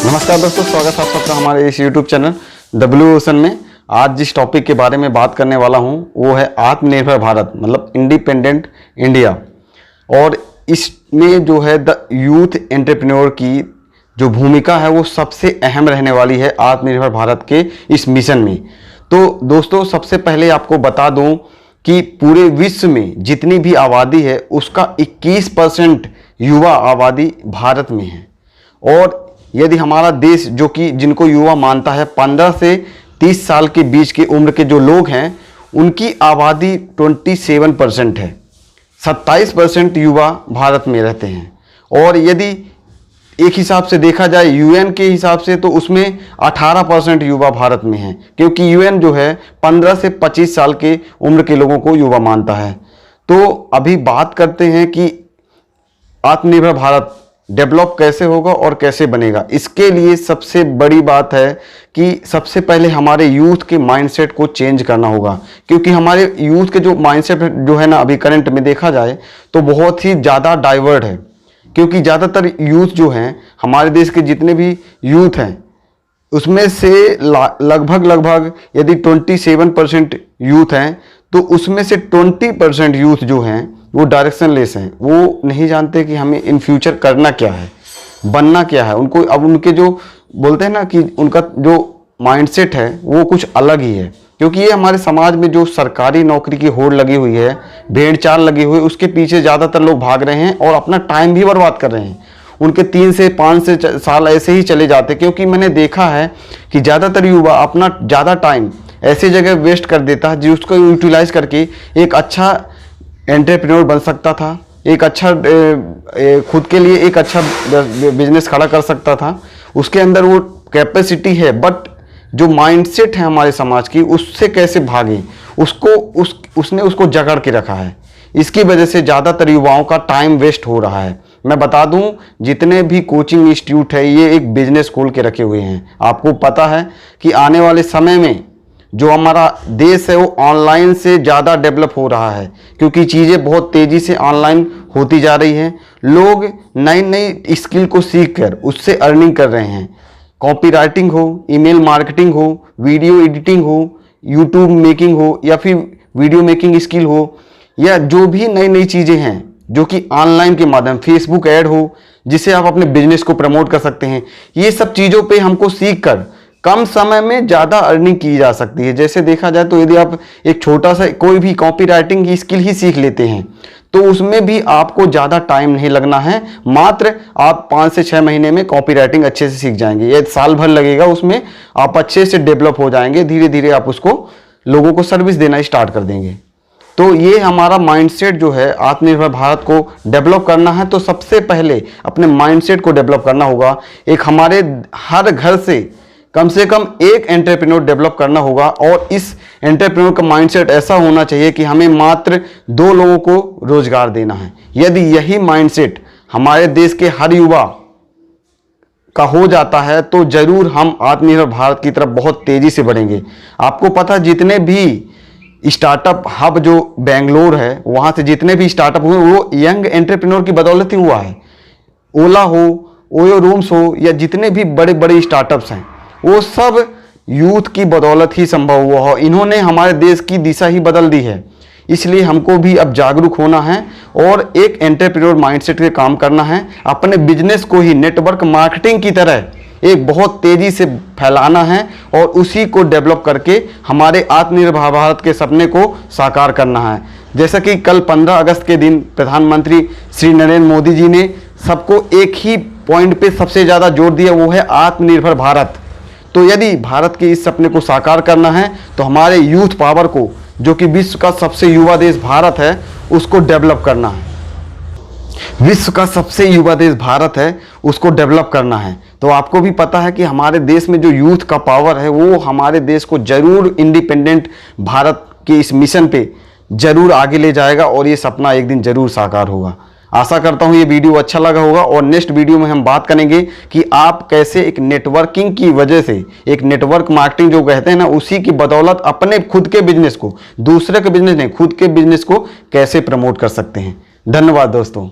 नमस्कार दोस्तों, स्वागत है आप सबका हमारे इस YouTube चैनल डब्ल्यू ओशन में। आज जिस टॉपिक के बारे में बात करने वाला हूं वो है आत्मनिर्भर भारत, मतलब इंडिपेंडेंट इंडिया। और इसमें जो है द यूथ एंटरप्रेन्योर की जो भूमिका है वो सबसे अहम रहने वाली है आत्मनिर्भर भारत के इस मिशन में। तो दोस्तों, सबसे पहले आपको बता दूं कि पूरे विश्व में जितनी भी आबादी है उसका 21% युवा आबादी भारत में है। और यदि हमारा देश जो कि जिनको युवा मानता है 15 से 30 साल के बीच की उम्र के जो लोग हैं उनकी आबादी 27% है। 27% युवा भारत में रहते हैं। और यदि एक हिसाब से देखा जाए यूएन के हिसाब से तो उसमें 18% युवा भारत में हैं, क्योंकि यूएन जो है 15 से 25 साल के उम्र के लोगों को युवा मानता है। तो अभी बात करते हैं कि आत्मनिर्भर भारत डेवलप कैसे होगा और कैसे बनेगा। इसके लिए सबसे बड़ी बात है कि सबसे पहले हमारे यूथ के माइंडसेट को चेंज करना होगा, क्योंकि हमारे यूथ के जो माइंडसेट जो है ना अभी करंट में देखा जाए तो बहुत ही ज़्यादा डाइवर्ट है। क्योंकि ज़्यादातर यूथ जो हैं हमारे देश के जितने भी यूथ हैं उसमें से लगभग यदि 27% यूथ हैं तो उसमें से 20% यूथ जो हैं वो डायरेक्शनलेस हैं। वो नहीं जानते कि हमें इन फ्यूचर करना क्या है, बनना क्या है। उनको अब उनके जो बोलते हैं ना कि उनका जो माइंडसेट है वो कुछ अलग ही है। क्योंकि ये हमारे समाज में जो सरकारी नौकरी की होड़ लगी हुई है, भेड़ चाल लगी हुई है, उसके पीछे ज़्यादातर लोग भाग रहे हैं और अपना टाइम भी बर्बाद कर रहे हैं। उनके 3 से 5 साल ऐसे ही चले जाते, क्योंकि मैंने देखा है कि ज़्यादातर युवा अपना ज़्यादा टाइम ऐसी जगह वेस्ट कर देता है जिसको यूटिलाइज करके एक अच्छा एंटरप्रेन्योर बन सकता था, एक अच्छा खुद के लिए एक अच्छा बिजनेस खड़ा कर सकता था। उसके अंदर वो कैपेसिटी है, बट जो माइंडसेट है हमारे समाज की उससे कैसे भागे उसने उसको जकड़ के रखा है। इसकी वजह से ज़्यादातर युवाओं का टाइम वेस्ट हो रहा है। मैं बता दूं, जितने भी कोचिंग इंस्टीट्यूट है ये एक बिजनेस खोल के रखे हुए हैं। आपको पता है कि आने वाले समय में जो हमारा देश है वो ऑनलाइन से ज़्यादा डेवलप हो रहा है, क्योंकि चीज़ें बहुत तेज़ी से ऑनलाइन होती जा रही हैं। लोग नई नई स्किल को सीख कर उससे अर्निंग कर रहे हैं। कॉपी राइटिंग हो, ईमेल मार्केटिंग हो, वीडियो एडिटिंग हो, यूट्यूब मेकिंग हो, या फिर वीडियो मेकिंग स्किल हो, या जो भी नई नई चीज़ें हैं जो कि ऑनलाइन के माध्यम फेसबुक ऐड हो जिससे आप अपने बिजनेस को प्रमोट कर सकते हैं। ये सब चीज़ों पे हमको सीख कर कम समय में ज़्यादा अर्निंग की जा सकती है। जैसे देखा जाए तो यदि आप एक छोटा सा कोई भी कॉपी राइटिंग की स्किल ही सीख लेते हैं तो उसमें भी आपको ज़्यादा टाइम नहीं लगना है। मात्र आप 5 से 6 महीने में कॉपी राइटिंग अच्छे से सीख जाएंगे। ये साल भर लगेगा, उसमें आप अच्छे से डेवलप हो जाएंगे। धीरे धीरे आप उसको लोगों को सर्विस देना स्टार्ट कर देंगे। तो ये हमारा माइंडसेट जो है आत्मनिर्भर भारत को डेवलप करना है तो सबसे पहले अपने माइंडसेट को डेवलप करना होगा। एक हमारे हर घर से कम एक एंटरप्रेन्योर डेवलप करना होगा। और इस एंटरप्रेन्योर का माइंडसेट ऐसा होना चाहिए कि हमें मात्र 2 लोगों को रोजगार देना है। यदि यही माइंडसेट हमारे देश के हर युवा का हो जाता है तो जरूर हम आत्मनिर्भर भारत की तरफ बहुत तेजी से बढ़ेंगे। आपको पता है जितने भी स्टार्टअप हब जो बेंगलोर है वहाँ से जितने भी स्टार्टअप हुए वो यंग एंटरप्रेन्योर की बदौलत ही हुआ है। ओला हो, ओयो रूम्स हो, या जितने भी बड़े बड़े स्टार्टअप्स हैं वो सब यूथ की बदौलत ही संभव हुआ हो। इन्होंने हमारे देश की दिशा ही बदल दी है। इसलिए हमको भी अब जागरूक होना है और एक एंटरप्रेन्योर माइंडसेट के काम करना है। अपने बिजनेस को ही नेटवर्क मार्केटिंग की तरह एक बहुत तेज़ी से फैलाना है और उसी को डेवलप करके हमारे आत्मनिर्भर भारत के सपने को साकार करना है। जैसा कि कल 15 अगस्त के दिन प्रधानमंत्री श्री नरेंद्र मोदी जी ने सबको एक ही पॉइंट पे सबसे ज़्यादा जोर दिया, वो है आत्मनिर्भर भारत। तो यदि भारत के इस सपने को साकार करना है तो हमारे यूथ पावर को, जो कि विश्व का सबसे युवा देश भारत है, उसको डेवलप करना है। विश्व का सबसे युवा देश भारत है, उसको डेवलप करना है। तो आपको भी पता है कि हमारे देश में जो यूथ का पावर है वो हमारे देश को जरूर इंडिपेंडेंट भारत के इस मिशन पे जरूर आगे ले जाएगा और ये सपना एक दिन जरूर साकार होगा। आशा करता हूँ ये वीडियो अच्छा लगा होगा और नेक्स्ट वीडियो में हम बात करेंगे कि आप कैसे एक नेटवर्किंग की वजह से, एक नेटवर्क मार्केटिंग जो कहते हैं ना, उसी की बदौलत अपने खुद के बिजनेस को, दूसरे के बिजनेस नहीं, खुद के बिजनेस को कैसे प्रमोट कर सकते हैं। धन्यवाद दोस्तों।